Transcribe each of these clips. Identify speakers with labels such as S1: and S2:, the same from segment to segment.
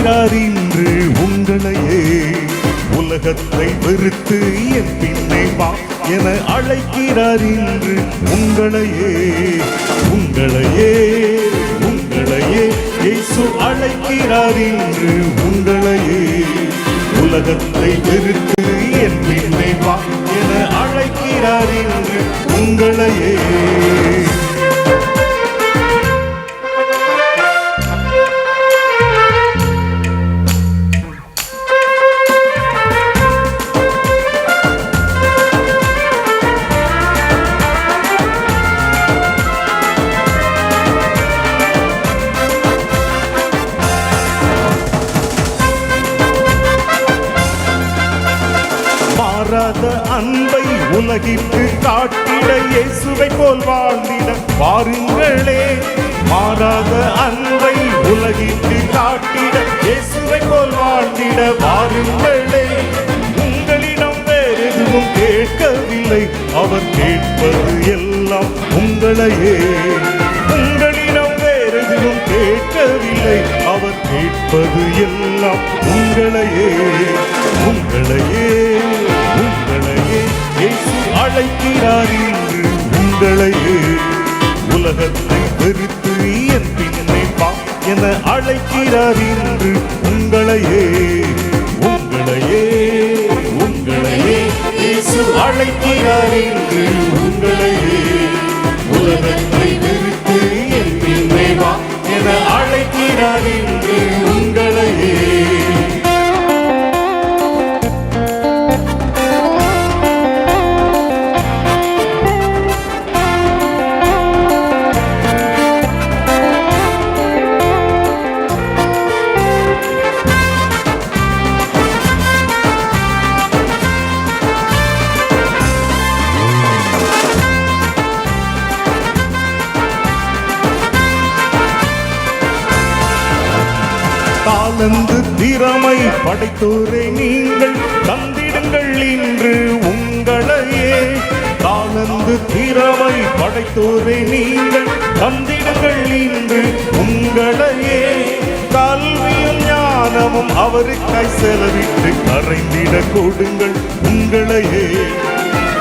S1: அழைக்கிறார் இன்று உங்களையே. உலகத்தை வெறுத்து என் பின்னே வா என அழைக்கிறார் இன்று உங்களையே. உங்களையே உங்களையே இயேசு அழைக்கிறார் இன்று உங்களையே. உலகத்தை வெறுத்து என் பின்னே வா என அழைக்கிறார் இன்று உங்களையே. மாறாத அன்பை உலகிற்கு காட்டிட இயேசுவை போல் வாழ்ந்திட வாருங்களே. மாறாத அன்பை உலகிற்கு காட்டிட இயேசுவை போல் வாழ்ந்திட வாருங்களே. உங்களிடம் வேறு எதுவும் கேட்கவில்லை, அவர் கேட்பது எல்லாம் உங்களையே. உங்களிடம் வேறு எதுவும் கேட்கவில்லை, அவர் கேட்பது எல்லாம் உங்களையே. உங்களையே உங்களையே இயேசு அழைக்கிறார் இன்று உங்களையே. உலகத்தை வெறுத்து என் பின்னே வா என அழைக்கிறார் இன்று உங்களையே. உங்களையே உங்களையே இயேசு அழைக்கிறார் இன்று உங்களையே. உலகத்தை வெறுத்து என் பின்னே வா என அழைக்கிறார் இன்று உங்களையே. தாளந்து திறமை படைத்தோரை நீங்கள் தந்திடுங்கள் இன்று உங்களையே. தாளந்து திறமை படைத்தோரை நீங்கள் தந்திடுங்கள் இன்று உங்களையே. கல்வியும் ஞானமும் அவருக்காய் செலவிட்டு கரைந்திட கொடுங்கள் உங்களையே.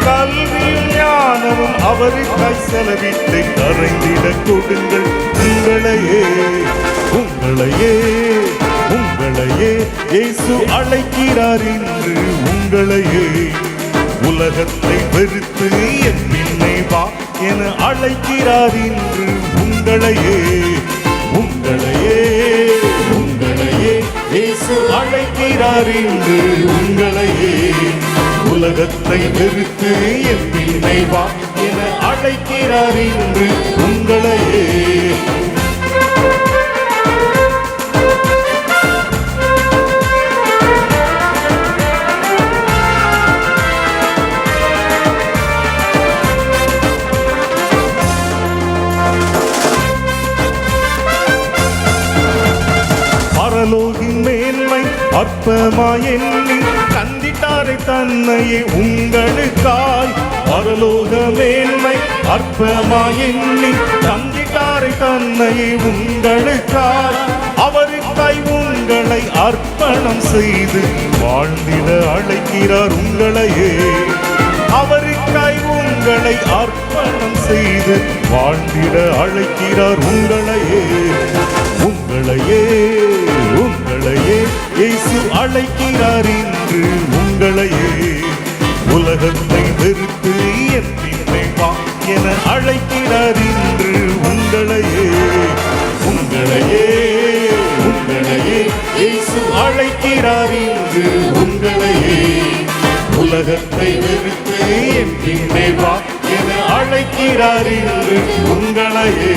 S1: கல்வியும் ஞானமும் அவருக்காய் செலவிட்டு கரைந்திட கொடுங்கள் உங்களையே. உங்களையே உங்களையே இயேசு அழைக்கிறார் இன்று உங்களையே. உலகத்தை வெறுத்து என் பின்னே வா என அழைக்கிறார் இன்று உங்களையே. உங்களையே உங்களையே இயேசு அழைக்கிறார் இன்று உங்களையே. உலகத்தை வெறுத்து என் பின்னே வா என அழைக்கிறார் இன்று உங்களையே. பரலோகின் மேன்மை அற்பமாய் எண்ணி தந்திட்டாரை தன்னையே உங்களுக்காய். பரலோக மேன்மை அற்பமாய் எண்ணி தந்திட்டாரை தன்னையே உங்களுக்காய். அவருக்காய் உங்களை அர்ப்பணம் செய்து வாழ்ந்திட அழைக்கிறார் உங்களையே. அவருக்காய் உங்களை அர்ப்பணம் செய்து வாழ்ந்திட அழைக்கிறார் உங்களையே. உங்களையே உங்களையே இயேசு அழைக்கிறார் இன்று உங்களையே. உலகத்தை வெறுத்து என் பின்னே வா என அழைக்கிறார் இன்று உங்களையே. உங்களையே உங்களையே இயேசு அழைக்கிறார் இன்று உங்களையே. உலகத்தை வெறுத்து என் பின்னே வா என அழைக்கிறார் இன்று உங்களையே.